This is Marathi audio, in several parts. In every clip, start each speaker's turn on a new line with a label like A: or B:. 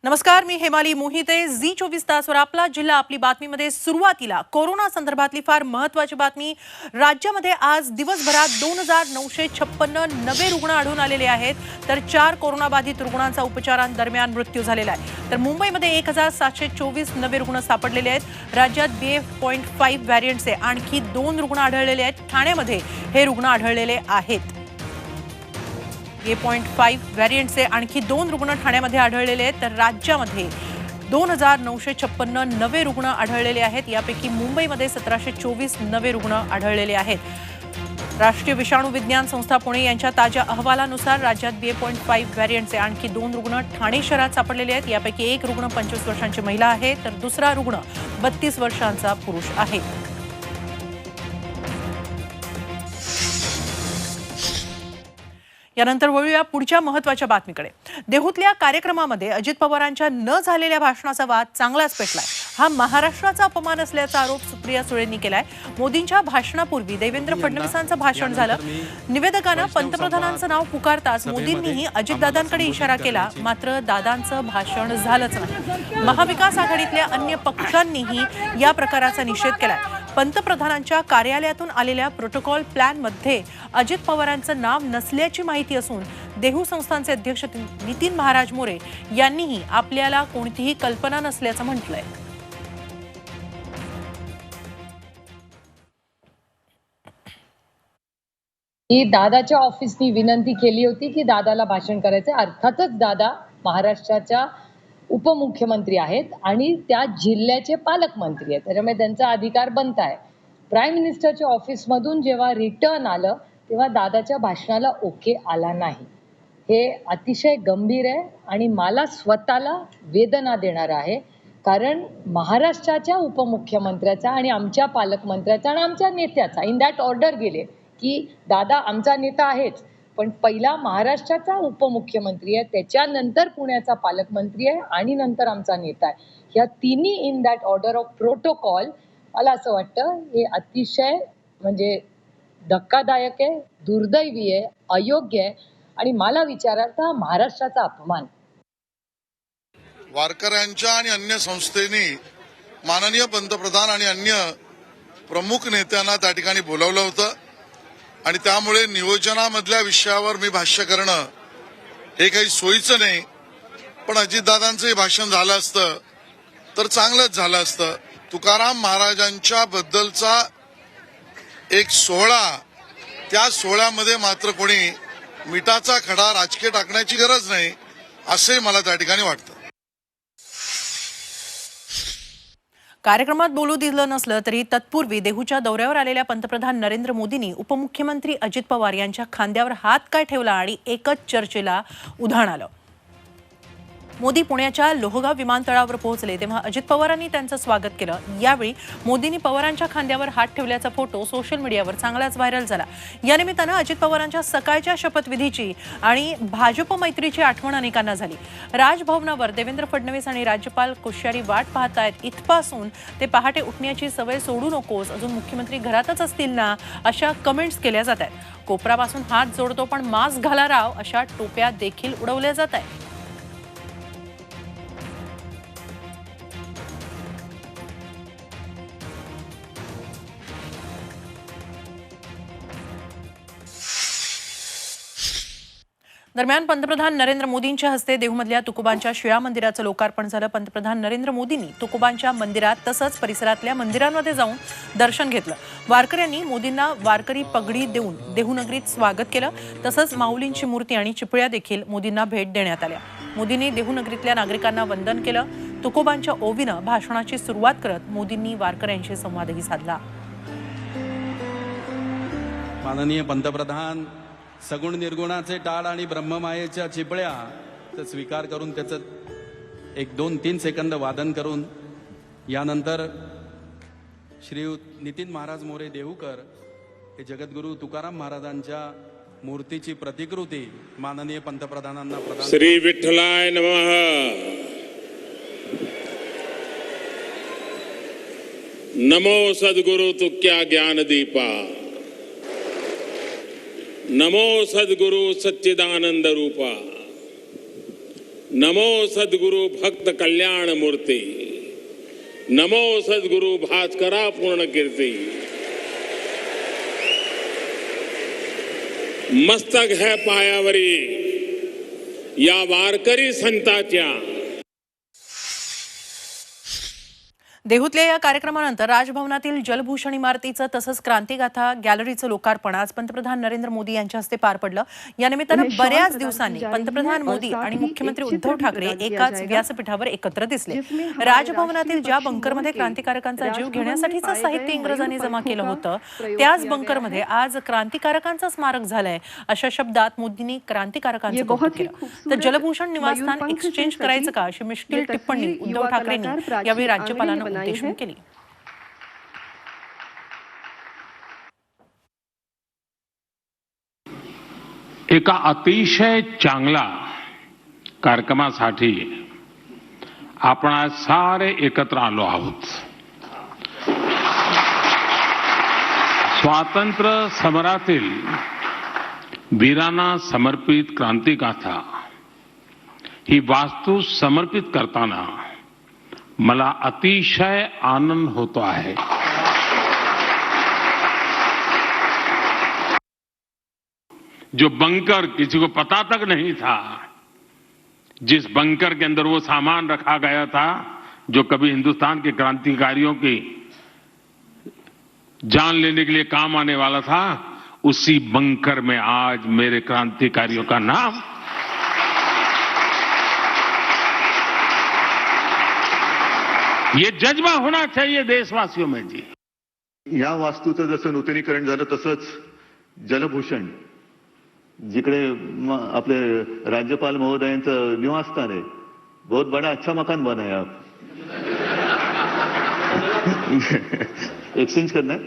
A: नमस्कार, मी हेमाली मोहिते. झी 24 तासवर आपला जिल्हा आपली बातमीमध्ये सुरुवातीला कोरोना संदर्भातली फार महत्त्वाची बातमी. राज्यामध्ये आज दिवसभरात 2956 नवे रुग्ण आढळून आलेले आहेत, तर 4 कोरोनाबाधित रुग्णांचा उपचारांदरम्यान मृत्यू झालेला आहे. तर मुंबईमध्ये 1724 नवे रुग्ण सापडलेले आहेत. राज्यात BF.5 व्हेरियंटचे आणखी 2 रुग्ण आढळलेले आहेत. ठाण्यामध्ये हे रुग्ण आढळलेले आहेत. BF.5 व्हेरियंटचे आणखी 2 रुग्ण ठाण्यामध्ये आढळलेले आहेत. तर राज्यामध्ये 2956 नवे रुग्ण आढळलेले आहेत. यापैकी मुंबईमध्ये 1724 नवे रुग्ण आढळलेले आहेत. राष्ट्रीय विषाणू विज्ञान संस्था पुणे यांच्या ताज्या अहवालानुसार राज्यात BF.5 व्हेरियंटचे आणखी 2 रुग्ण ठाणे शहरात सापडलेले आहेत. यापैकी एक रुग्ण 25 वर्षांची महिला आहे, तर दुसरा रुग्ण 32 वर्षांचा पुरुष आहे. यानंतर वळूया पुढच्या महत्त्वाच्या बातमीकडे. देहूतल्या कार्यक्रमामध्ये अजित पवारांच्या न झालेल्या भाषणाचा वाद चांगलाच पेटलाय. हा महाराष्ट्राचा अपमान असल्याचा आरोप सुप्रिया सुळेंनी केलाय. मोदींच्या भाषणापूर्वी देवेंद्र फडणवीसांचं भाषण झालं. निवेदकानं पंतप्रधानांचं नाव पुकारताच मोदींनीही अजितदादांकडे इशारा केला, मात्र दादांचं भाषण झालंच नाही. महाविकास आघाडीतल्या अन्य पक्षांनीही या प्रकाराचा निषेध केलाय. पंतप्रधानांच्या कार्यालयातून आलेल्या प्रोटोकॉल प्लॅनमध्ये अजित पवारांचं नाव नसल्याची माहिती असून देहू संस्थानचे अध्यक्ष नितीन महाराज मोरे यांनीही आपल्याला कोणतीही कल्पना नसल्याचं म्हटलंय.
B: की दादाच्या ऑफिसनी विनंती केली होती की दादाला भाषण करायचं. अर्थातच दादा महाराष्ट्राच्या उपमुख्यमंत्री आहेत आणि त्या जिल्ह्याचे पालकमंत्री आहेत, त्याच्यामुळे त्यांचा अधिकार बनत आहे. प्राईम मिनिस्टरच्या ऑफिसमधून जेव्हा रिटर्न आलं तेव्हा दादाच्या भाषणाला ओके आला नाही. हे अतिशय गंभीर आहे आणि मला स्वतःला वेदना देणार आहे, कारण महाराष्ट्राच्या उपमुख्यमंत्र्याचा आणि आमच्या पालकमंत्र्याचा आणि आमच्या नेत्याचा इन दॅट ऑर्डर गेले की दादा आमचा नेता आहेच, पण पहिला महाराष्ट्राचा उपमुख्यमंत्री आहे, त्याच्यानंतर पुण्याचा पालकमंत्री आहे आणि नंतर आमचा नेता आहे. या तिन्ही in that order of protocol मला असं वाटतं हे अतिशय म्हणजे धक्कादायक आहे, दुर्दैवी आहे, अयोग्य आहे आणि मला विचारायचा महाराष्ट्राचा अपमान.
C: वारकऱ्यांच्या आणि अन्य संस्थेनी माननीय पंतप्रधान आणि अन्य प्रमुख नेत्यांना त्या ठिकाणी बोलावलं होतं आणि त्यामुळे नियोजनामधल्या विषयावर मी भाष्य करणं हे काही सोयीचं नाही. पण अजितदादांचं भाषण झालं असतं तर चांगलंच झालं असतं. तुकाराम महाराजांच्या बद्दलचा एक सोहळा, त्या सोहळ्यामध्ये मात्र कोणी मिठाचा खडा राजकीय टाकण्याची गरज नाही असे मला त्या ठिकाणी वाटतं.
A: कार्यक्रमात बोलू दिलं नसलं तरी तत्पूर्वी देहूच्या दौऱ्यावर आलेल्या पंतप्रधान नरेंद्र मोदींनी उपमुख्यमंत्री अजित पवार यांच्या खांद्यावर हात काय ठेवला आणि एकच चर्चेला उधाण आलं. मोदी पुण्याच्या लोहगाव विमानतळावर पोहोचले तेव्हा अजित पवारांनी त्यांचं स्वागत केलं. यावेळी मोदींनी पवारांच्या खांद्यावर हात ठेवल्याचा फोटो सोशल मीडियावर चांगलाच व्हायरल झाला. या निमित्तानं अजित पवारांच्या सकाळच्या शपथविधीची आणि भाजप मैत्रीची आठवण अनेकांना झाली. राजभवनावर देवेंद्र फडणवीस आणि राज्यपाल कोश्यारी वाट पाहतायत. इथपासून ते पहाटे उठण्याची सवय सोडू नकोस, अजून मुख्यमंत्री घरातच असतील ना, अशा कमेंट्स केल्या जात आहेत. कोपरापासून हात जोडतो पण मास्क घाला राव, अशा टोप्या देखील उडवल्या जात आहेत. दरम्यान पंतप्रधान नरेंद्र मोदींच्या हस्ते देहूमधल्या तुकोबांच्या शिळा मंदिराचं लोकार्पण झालं. पंतप्रधान नरेंद्र मोदींनी तुकोबांच्या मंदिरात तसंच परिसरातल्या मंदिरांमध्ये जाऊन दर्शन घेतलं. वारकऱ्यांनी मोदींना वारकरी पगडी देऊन देहूनगरीत स्वागत केलं. तसंच माऊलींची मूर्ती आणि चिपळ्या देखील मोदींना भेट देण्यात आल्या. मोदींनी देहूनगरीतल्या नागरिकांना वंदन केलं. तुकोबांच्या ओवीनं भाषणाची सुरुवात करत मोदींनी वारकऱ्यांशी संवादही साधला.
D: माननीय पंतप्रधान सगुण निर्गुणाचे टाळ आणि ब्रह्ममायेच्या चिपळ्या स्वीकार करून त्याचं 1-2-3 सेकंद वादन करून यानंतर श्री नितीन महाराज मोरे देहूकर हे जगद्गुरू तुकाराम महाराजांच्या मूर्तीची प्रतिकृती माननीय पंतप्रधानांना प्रदान.
E: श्री विठ्ठलाय नमः. नमो सद्गुरु तुक्या ज्ञानदीपा. नमो सद्गुरु सच्चिदानंद रूपा. नमो सद्गुरु भक्त कल्याण मूर्ती, नमो सद्गुरु भास्करा पूर्ण कीर्ती। मस्तक है पायावरी या वारकरी संताच्या।
A: देहूतल्या या कार्यक्रमानंतर राजभवनातील जलभूषण इमारतीचं तसंच क्रांतिगाथा गॅलरीचं लोकार्पण आज पंतप्रधान नरेंद्र मोदी यांच्या हस्ते पार पडलं। या निमित्तानं बऱ्याच दिवसांनी पंतप्रधान मोदी आणि मुख्यमंत्री उद्धव ठाकरे एकाच व्यासपीठावर एकत्र दिसले। राजभवनातील ज्या बंकरमध्ये क्रांतिकारकांचा जीव घेण्यासाठीचं साहित्य इंग्रजांनी जमा केलं होतं त्याच बंकरमध्ये आज क्रांतिकारकांचं स्मारक झालंय अशा शब्दात मोदींनी क्रांतिकारकांचं कौतुक केलं। तर जलभूषण निवासस्थान एक्सचेंज करायचं का अशी मिश्किल टिप्पणी उद्धव ठाकरेंनी यावेळी राज्यपालांना उद्देशून केली।
E: एका अतिशय चांगला कार्यक्रमासाठी आपण आज सारे एकत्र आलो आहोत। स्वातंत्र्य समरातील वीरांना समर्पित क्रांतिगाथा ही वास्तू समर्पित करताना मला अतिशय आनंद होतो आहे। जो बंकर किसी को पता तक नहीं था, जिस बंकर के अंदर वो सामान रखा गया था जो कभी हिंदुस्तान के क्रांतिकारियों की जान लेने के लिए काम आने वाला था, उसी बंकर में आज मेरे क्रांतिकारियों का नाम ये जज्बा होना चाहिए देशवासियों में जी।
F: या वास्तूचं जसं नूतनीकरण झालं तसंच जलभूषण जिकडे आपले राज्यपाल महोदयांचं निवासस्थान आहे, बहुत बड़ा अच्छा मकान बना है। आप एक्सचेंज करना है।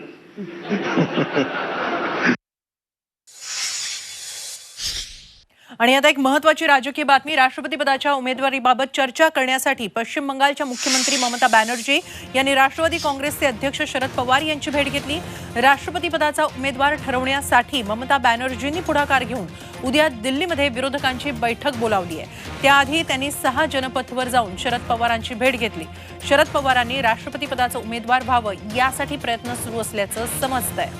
A: आणि आता एक महत्त्वाची राजकीय बातमी। राष्ट्रपती पदाच्या उमेदवारीबाबत चर्चा करण्यासाठी पश्चिम बंगालच्या मुख्यमंत्री ममता बॅनर्जी यांनी राष्ट्रवादी काँग्रेसचे अध्यक्ष शरद पवार यांची भेट घेतली। राष्ट्रपती पदाचा उमेदवार ठरवण्यासाठी ममता बॅनर्जींनी पुढाकार घेऊन उद्या दिल्लीमध्ये विरोधकांची बैठक बोलावली आहे। त्याआधी त्यांनी 6 जनपथवर जाऊन शरद पवारांची भेट घेतली। शरद पवारांनी राष्ट्रपती पदाचा उमेदवार व्हावं यासाठी प्रयत्न सुरू असल्याचं समजतंय।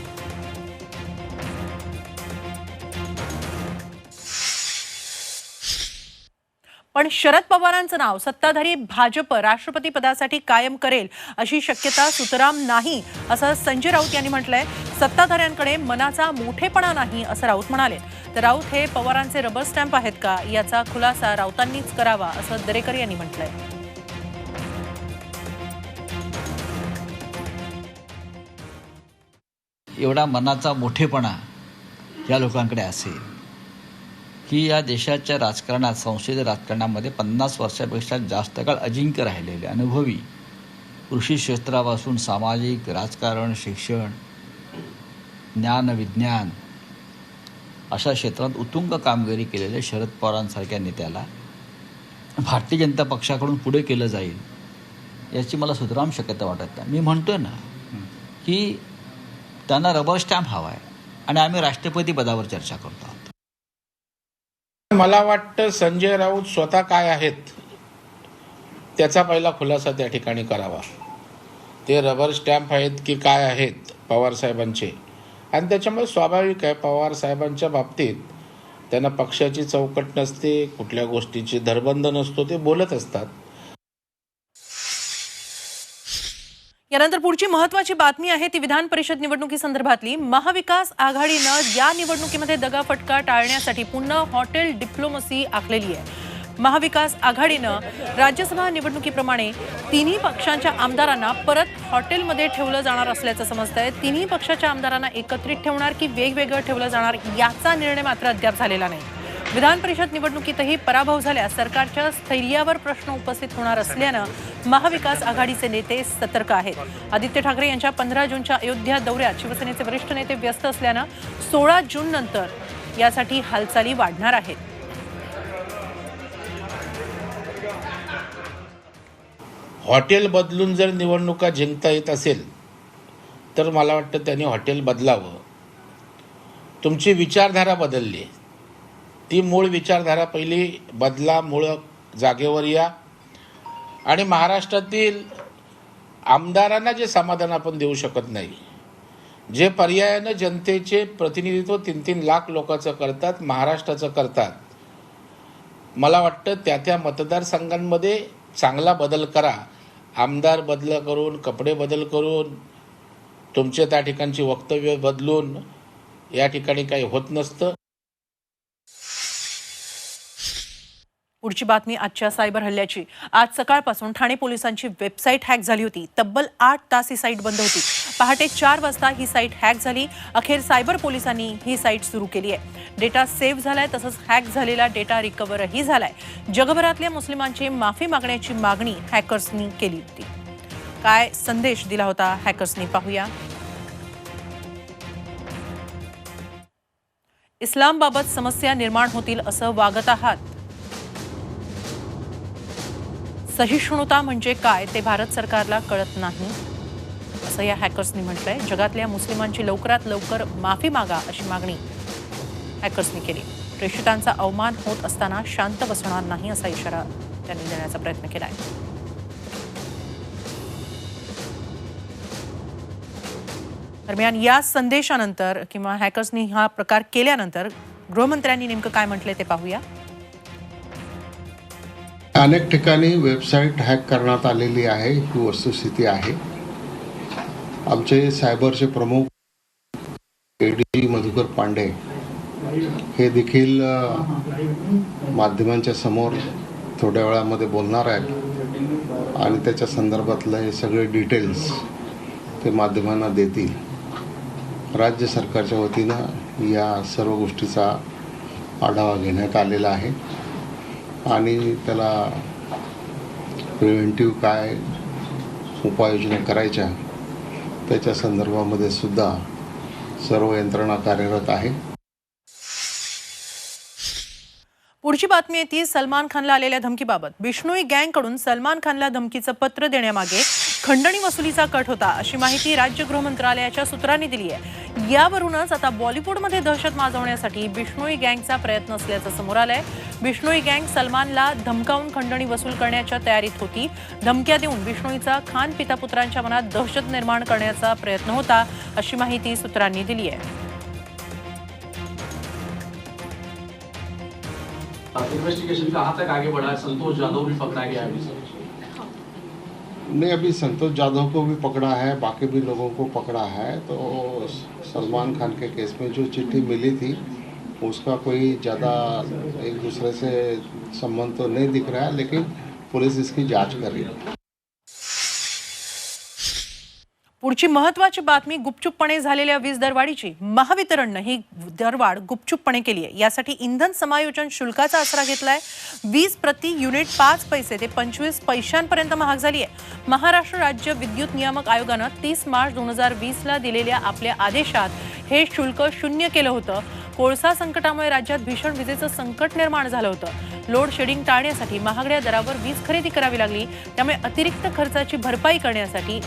A: पण शरद पवारांचं नाव सत्ताधारी भाजप राष्ट्रपती पदासाठी कायम करेल अशी शक्यता सुतराम नाही असं संजय राऊत यांनी म्हटलंय। सत्ताधाऱ्यांकडे मनाचा मोठेपणा नाही असं राऊत म्हणाले। तर राऊत हे पवारांचे रबर स्टॅम्प आहेत का याचा खुलासा राऊतांनीच करावा असं दरेकर यांनी म्हटलंय।
G: एवढा मनाचा मोठेपणा या लोकांकडे असेल की या देशाच्या राजकारणात संसदीय राजकारणामध्ये 50 वर्षापेक्षा जास्त काळ अजिंक्य राहिलेले अनुभवी कृषी क्षेत्रापासून सामाजिक राजकारण शिक्षण ज्ञान विज्ञान अशा क्षेत्रात उत्तुंग कामगिरी केलेले शरद पवारांसारख्या नेत्याला भारतीय जनता पक्षाकडून पुढे केलं जाईल याची मला सुतराम शक्यता वाटत नाही। मी म्हणतो ना की त्यांना रबर स्टॅम्प हवा आहे आणि आम्ही राष्ट्रपती पदावर चर्चा करतो आहोत।
H: मला वाटतं संजय राऊत स्वतः काय आहेत त्याचा पहिला खुलासा त्या ठिकाणी करावा। ते रबर स्टॅम्प आहेत की काय आहेत पवार साहेबांचे, आणि त्याच्यामुळे स्वाभाविक आहे पवार साहेबांच्या बाबतीत त्यांना पक्षाची चौकट नसते, कुठल्या गोष्टीची धरबंध नसतो, ते बोलत असतात।
A: यानंतर पुढची महत्त्वाची बातमी आहे ती विधान परिषद निवडणुकीसंदर्भातली। महाविकास आघाडीनं या निवडणुकीमध्ये दगाफटका टाळण्यासाठी पुन्हा हॉटेल डिप्लोमसी आखलेली आहे। महाविकास आघाडीनं राज्यसभा निवडणुकीप्रमाणे तिन्ही पक्षांच्या आमदारांना परत हॉटेलमध्ये ठेवलं जाणार असल्याचं समजतंय। तिन्ही पक्षाच्या आमदारांना एकत्रित ठेवणार की वेगवेगळं ठेवलं जाणार याचा निर्णय मात्र अद्याप झालेला नाही। विधान परिषद निवडणुकीतही पराभव झाल्यास सरकारच्या स्थैर्यावर प्रश्न उपस्थित होणार असल्यानं महाविकास आघाडीचे नेते सतर्क आहेत। आदित्य ठाकरे यांच्या 15 जूनच्या अयोध्या दौऱ्यात शिवसेनेचे वरिष्ठ नेते व्यस्त असल्यानं 16 जून नंतर यासाठी हालचाली वाढणार आहेत।
H: हॉटेल बदलून जर निवडणुका जिंकता येत असेल तर मला वाटतं त्यांनी हॉटेल बदलावं। तुमची विचारधारा बदलली, ती मूळ विचारधारा पहिली बदला, मूळ जागेवर या आणि महाराष्ट्रातील आमदारांना जे समाधान आपण देऊ शकत नाही, जे पर्यायानं जनतेचे प्रतिनिधित्व 3-3 लाख लोकांचं करतात, महाराष्ट्राचं करतात, मला वाटतं त्या मतदारसंघांमध्ये चांगला बदल करा. आमदार बदल करून, कपडे बदल करून, तुमचे त्या ठिकाणची वक्तव्य बदलून या ठिकाणी काही होत नसतं.
A: पुढची बातमी आजच्या सायबर हल्ल्याची. आज सकाळपासून ठाणे पोलिसांची वेबसाईट हॅक झाली होती. तब्बल 8 तास ही साईट बंद होती. पहाटे 4 वाजता ही साईट हॅक झाली. अखेर सायबर पोलिसांनी ही साईट सुरू केली आहे. डेटा सेव्ह झालाय, तसंच हॅक झालेला डेटा रिकव्हरही झालाय. जगभरातल्या मुस्लिमांची माफी मागण्याची मागणी हॅकर्सनी केली होती. काय संदेश दिला होता हॅकर्सनी पाहूया. इस्लामबाबत समस्या निर्माण होतील असं वागत आहात. सहिष्णुता म्हणजे काय ते भारत सरकारला कळत नाही असं या हॅकर्सनी म्हटलंय. जगातल्या मुस्लिमांची लवकरात लवकर माफी मागा अशी मागणी हॅकर्सनी केली. प्रेषितांचा अवमान होत असताना शांत बसणार नाही असा इशारा त्यांनी देण्याचा प्रयत्न केलाय. दरम्यान या संदेशानंतर किंवा हॅकर्सनी हा प्रकार केल्यानंतर गृहमंत्र्यांनी नेमकं काय म्हटलंय ते पाहूया.
I: अनेक ठिकाणी वेबसाईट हॅक करण्यात आलेली आहे, ही वस्तुस्थिती आहे. आमचे सायबरचे प्रमुख AD मधुकर पांडे हे देखील माध्यमांच्या समोर थोड्या वेळामध्ये बोलणार आहेत आणि त्याच्या संदर्भातले हे सगळे डिटेल्स ते माध्यमांना देतील. राज्य सरकारच्या वतीनं या सर्व गोष्टीचा आढावा घेण्यात आलेला आहे आणि त्याला प्रिव्हेंटिव्ह काय उपाययोजना करायच्या त्याच्या संदर्भामध्ये सुद्धा सर्व यंत्रणा कार्यरत आहे.
A: पुढची बातमी आहे ती सलमान खानला आलेल्या धमकीबाबत. बिश्नोई गँगकडून सलमान खानला धमकीचं पत्र देण्यामागे खंडणी वसुलीचा कट होता अशी माहिती राज्य गृह मंत्रालयाच्या सूत्रांनी दिली आहे. यावरूनच आता बॉलिवूडमध्ये दहशत माजवण्यासाठी बिश्नोई गँगचा प्रयत्न असल्याचं समोर आलंय. बिश्नोई गँग सलमानला धमकावून खंडणी वसूल करण्याच्या तयारीत होती. धमक्या देऊन बिश्नोईचा खान पिता पुत्रांच्या मनात दहशत निर्माण करण्याचा प्रयत्न होता अशी माहिती सूत्रांनी दिली आहे.
J: इन्वेस्टिगेशन कहाँ तक आगे बढ़ा है? संतोष यादव भी पकड़ा गया है.
I: नहीं, अभी संतोष यादव को भी पकड़ा है, बाकी भी लोगों को पकड़ा है. तो सलमान खान के केस में जो चिट्ठी मिली थी उसका कोई ज़्यादा एक दूसरे से संबंध तो नहीं दिख रहा है, लेकिन पुलिस इसकी जांच कर रही है.
A: पुढची महत्वाची बातमी गुपचूपपणे झालेल्या वीज दरवाढीची. महावितरणनं ही दरवाढ गुपचूपपणे केली आहे. यासाठी इंधन समायोजन शुल्काचा आसरा घेतलाय. वीज प्रति युनिट 5 पैसे ते 25 पैशांपर्यंत महाग झाली आहे. महाराष्ट्र राज्य विद्युत नियामक आयोगानं 30 मार्च 2020ला दिलेल्या आपल्या आदेशात हे शुल्क 0 केलं होतं. कोळसा संकटामुळे राज्यात भीषण विजेचं संकट निर्माण झालं होतं. लोड शेडिंग टाळण्यासाठी महागड्या दरावर वीज खरेदी करावी लागली. त्यामुळे अतिरिक्त खर्चाची भरपाई करण्यासाठी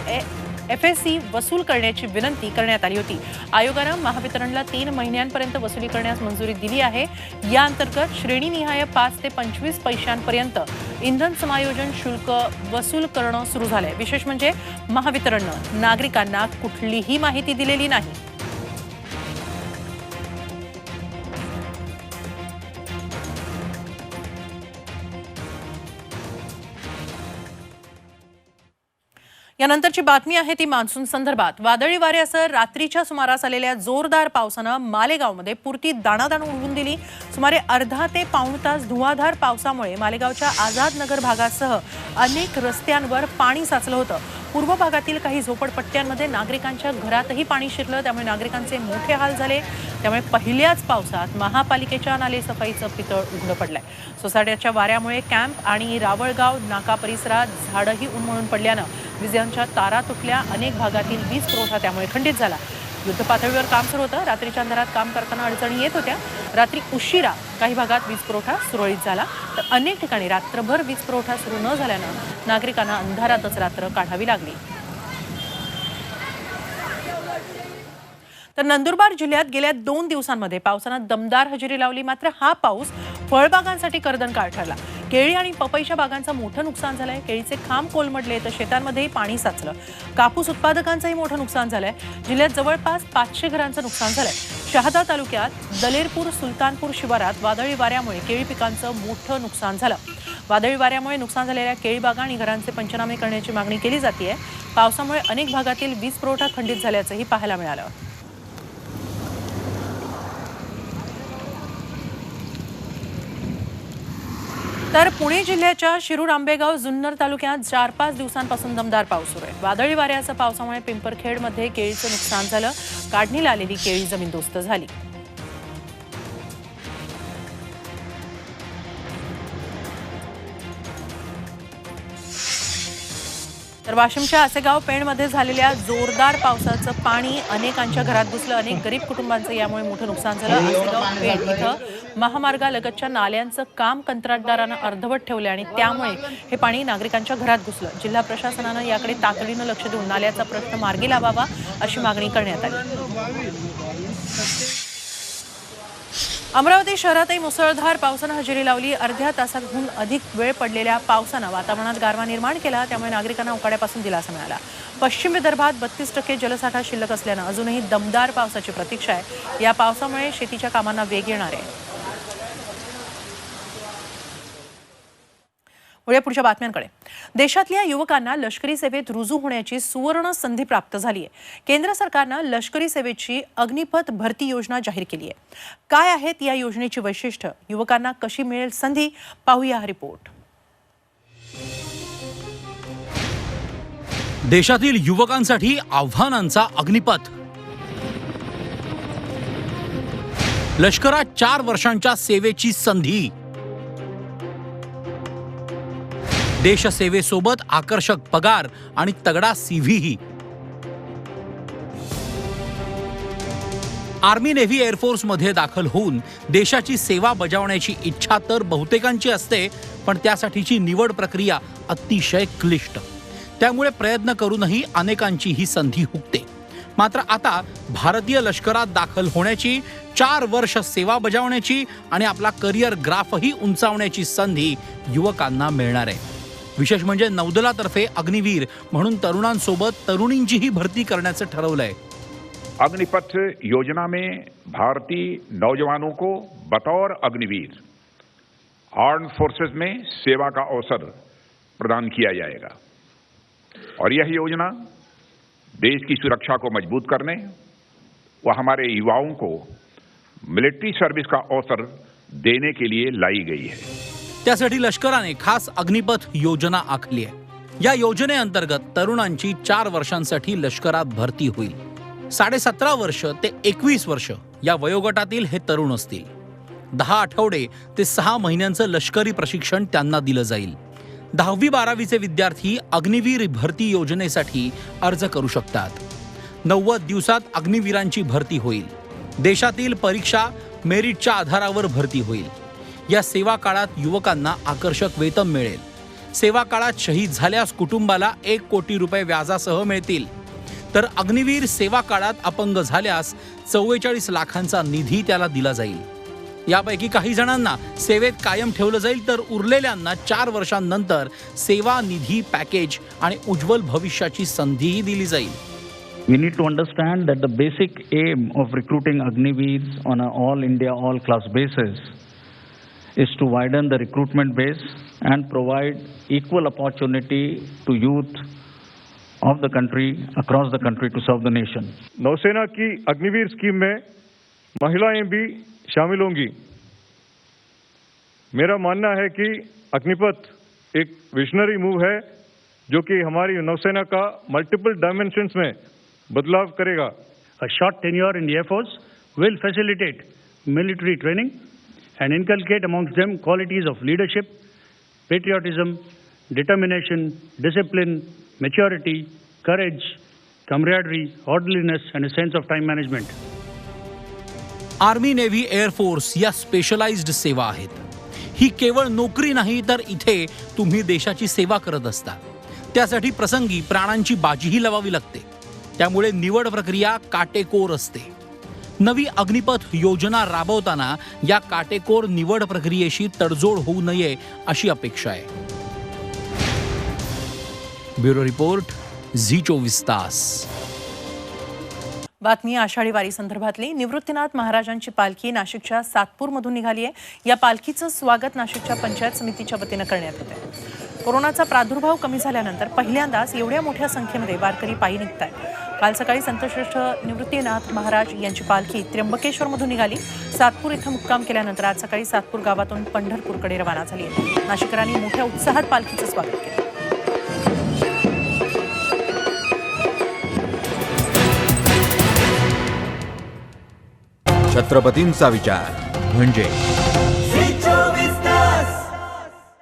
A: FSC वसूल करण्याची विनंती करण्यात आली होती. आयोगानं महावितरणला 3 महिन्यांपर्यंत वसुली करण्यास मंजुरी दिली आहे. या अंतर्गत श्रेणीनिहाय 5 ते 25 पैशांपर्यंत इंधन समायोजन शुल्क वसूल करणं सुरू झालंय. विशेष म्हणजे महावितरणनं नागरिकांना कुठलीही माहिती दिलेली नाही. यानंतरची बातमी आहे ती मान्सून संदर्भात. वादळी वाऱ्यासह रात्रीच्या सुमारास आलेल्या जोरदार पावसानं मालेगावमध्ये पुरती दाणादाण उडवून दिली. सुमारे अर्धा ते पाऊण तास धुवाधार पावसामुळे मालेगावच्या आझाद नगर भागासह अनेक रस्त्यांवर पाणी साचलं होतं. पूर्व भागातील काही झोपडपट्ट्यांमध्ये नागरिकांच्या घरातही पाणी शिरलं. त्यामुळे नागरिकांचे मोठे हाल झाले. त्यामुळे पहिल्याच पावसात महापालिकेच्या नालेसफाईचं पितळ उघडं पडलंय. सोसाट्याच्या वाऱ्यामुळे कॅम्प आणि रावळगाव नाका परिसरात झाडंही उन्मळून पडल्यानं विजांच्या तारा तुटल्या. अनेक भागातील वीज पुरवठा त्यामुळे खंडित झाला. युद्ध पातळीवर काम सुरू होतं. रात्रीच्या अंधारात काम करताना अडचणी येत होत्या. रात्री उशिरा काही भागात वीज पुरवठा सुरळीत झाला, तर अनेक ठिकाणी रात्रभर वीज पुरवठा सुरू न झाल्यानं नागरिकांना अंधारातच रात्र काढावी लागली. तर नंदुरबार जिल्ह्यात गेल्या 2 दिवसांमध्ये पावसानं दमदार हजेरी लावली. मात्र हा पाऊस फळबागांसाठी कर्दनकाळ ठरला. केळी आणि पपईच्या बागांचं मोठं नुकसान झालंय. केळीचे खांब कोलमडले तर शेतांमध्येही पाणी साचलं. कापूस उत्पादकांचंही मोठं नुकसान झालंय. जिल्ह्यात जवळपास 500 घरांचं नुकसान झालंय. शहादा तालुक्यात दलेरपूर सुलतानपूर शिवारात वादळी वाऱ्यामुळे केळी पिकांचं मोठं नुकसान झालं. वादळी वाऱ्यामुळे नुकसान झालेल्या केळी बागा आणि घरांचे पंचनामे करण्याची मागणी केली जाते. पावसामुळे अनेक भागातील वीज पुरवठा खंडित झाल्याचंही पाहायला मिळालं. तर पुणे जिल्ह्याच्या शिरूर, आंबेगाव, जुन्नर तालुक्यात 4-5 दिवसांपासून दमदार पाऊस सुरू आहे. वादळी वाऱ्याच्या पावसामुळे पिंपरखेडमध्ये केळीचं नुकसान झालं. काढणीला आलेली केळी जमीनदोस्त झाली. तर वाशिमच्या आसेगाव पेणमध्ये झालेल्या जोरदार पावसाचं पाणी अनेकांच्या घरात घुसलं. अनेक गरीब कुटुंबांचं यामुळे मोठं नुकसान झालं. आसेगाव पेण इथं महामार्गालगतच्या नाल्यांचं काम कंत्राटदारानं अर्धवट ठेवलं आणि त्यामुळे हे पाणी नागरिकांच्या घरात घुसलं. जिल्हा प्रशासनानं याकडे तातडीनं लक्ष देऊन नाल्याचा प्रश्न मार्गी लावावा अशी मागणी करण्यात आली. अमरावती शहरातही मुसळधार पावसानं हजेरी लावली. अर्ध्या तासाहून अधिक वेळ पडलेल्या पावसानं वातावरणात गारवा निर्माण केला. त्यामुळे नागरिकांना उकाड्यापासून दिलासा मिळाला. पश्चिम विदर्भात 32% जलसाठा शिल्लक असल्यानं अजूनही दमदार पावसाची प्रतीक्षा आहे. या पावसामुळे शेतीच्या कामांना वेग येणार आहे. पुढच्या बातम्यांकडे. देशातल्या युवकांना लष्करी सेवेत रुजू होण्याची सुवर्ण संधी प्राप्त झाली आहे. केंद्र सरकारनं लष्करी सेवेची अग्निपथ भरती योजना जाहीर केली आहे. काय आहेत या योजनेची वैशिष्ट्य? युवकांना कशी मिळेल संधी? पाहूया हा रिपोर्ट.
K: देशातील युवकांसाठी आव्हानांचा अग्निपथ. लष्करात 4 वर्षांच्या सेवेची संधी. देशसेवेसोबत आकर्षक पगार आणि तगडा सीव्हीही. आर्मी, नेव्ही, एअरफोर्समध्ये दाखल होऊन देशाची सेवा बजावण्याची इच्छा तर बहुतेकांची असते, पण त्यासाठीची निवड प्रक्रिया अतिशय क्लिष्ट. त्यामुळे प्रयत्न करूनही अनेकांची ही संधी हुकते. मात्र आता भारतीय लष्करात दाखल होण्याची, 4 वर्ष सेवा बजावण्याची आणि आपला करिअर ग्राफही उंचावण्याची संधी युवकांना मिळणार आहे. विशेष म्हणजे नौदलातर्फे अग्निवीर म्हणून तरुणांसोबत तरुणींचीही भरती करण्याचं ठरवलंय.
L: अग्निपथ योजना में भारतीय नौजवानों को बतौर अग्निवीर आर्म्ड फोर्सेस में सेवा का अवसर प्रदान किया जाएगा और यह योजना देश की सुरक्षा को मजबूत करने व हमारे युवाओं को मिलिट्री सर्विस का अवसर देने के लिए लाई गई है.
K: त्यासाठी लष्कराने खास अग्निपथ योजना आखली आहे. या योजनेअंतर्गत तरुणांची 4 वर्षांसाठी लष्करात भरती होईल. 17.5 वर्ष ते 21 वर्ष या वयोगटातील हे तरुण असतील. 10 आठवडे ते 6 महिन्यांचं लष्करी प्रशिक्षण त्यांना दिलं जाईल. 10वी-12वीचे विद्यार्थी अग्निवीर भरती योजनेसाठी अर्ज करू शकतात. 90 दिवसात अग्निवीरांची भरती होईल. देशातील परीक्षा मेरिटच्या आधारावर भरती होईल. या सेवा काळात युवकांना आकर्षक वेतन मिळेल. सेवा काळात शहीद झाल्यास कुटुंबाला 1 कोटी रुपये व्याजासह मिळतील. तर अग्निवीर सेवा काळात अपंग झाल्यास 44 लाखांचा निधी त्याला दिला जाईल. यापैकी काही जणांना सेवेत कायम ठेवलं जाईल, तर उरलेल्यांना 4 वर्षांनंतर सेवा निधी पॅकेज आणि उज्ज्वल भविष्याची संधीही दिली जाईल.
M: We need to understand that the basic aim of recruiting Agniveers on an all India, all class basis is to widen the recruitment base and provide equal opportunity to youth of the country, across the country, to serve the nation.
N: नौसेना की अग्निवीर स्कीम में महिलाएं भी शामिल होंगी. मेरा मानना है कि अग्निपथ एक विजनरी मूव है जो कि हमारी नौसेना का मल्टीपल डायमेंशंस में बदलाव करेगा.
O: A short tenure in the Air Force will facilitate military training and inculcate amongst them qualities of leadership, patriotism, determination, discipline, maturity, courage, camaraderie, orderliness, and a sense of time management.
K: Army, navy, air force या स्पेशलाइज्ड सेवा आहेत. ही केवळ नोकरी नाही, तर इथे तुम्ही देशाची सेवा करत असता. त्यासाठी प्रसंगी प्राणांची बाजीही लावावी लागते. त्यामुळे निवड प्रक्रिया काटेकोर असते. नवी अग्निपथ योजना राबवताना या काटेकोर निवड प्रक्रियेशी तडजोड होऊ नये अशी अपेक्षा आहे. ब्युरो रिपोर्ट, झी24 तास.
A: बातमी आषाढी वारी संदर्भातली. निवृत्तीनाथ महाराजांची पालखी नाशिकच्या सातपूरमधून निघाली आहे. या पालखीचं स्वागत नाशिकच्या पंचायत समितीच्या वतीनं करण्यात येत आहे. कोरोनाचा प्रादुर्भाव कमी झाल्यानंतर पहिल्यांदाच एवढ्या मोठ्या संख्येमध्ये वारकरी पायी निघतायत. काल सकाळी संतश्रेष्ठ निवृत्तीनाथ महाराज यांची पालखी त्र्यंबकेश्वरमधून निघाली. सातपूर इथं मुक्काम केल्यानंतर आज सकाळी सातपूर गावातून पंढरपूरकडे रवाना झाली आहे. नाशिकरांनी मोठ्या उत्साहात पालखीचं स्वागत केलं.
P: छत्रपतींचा विचार म्हणजे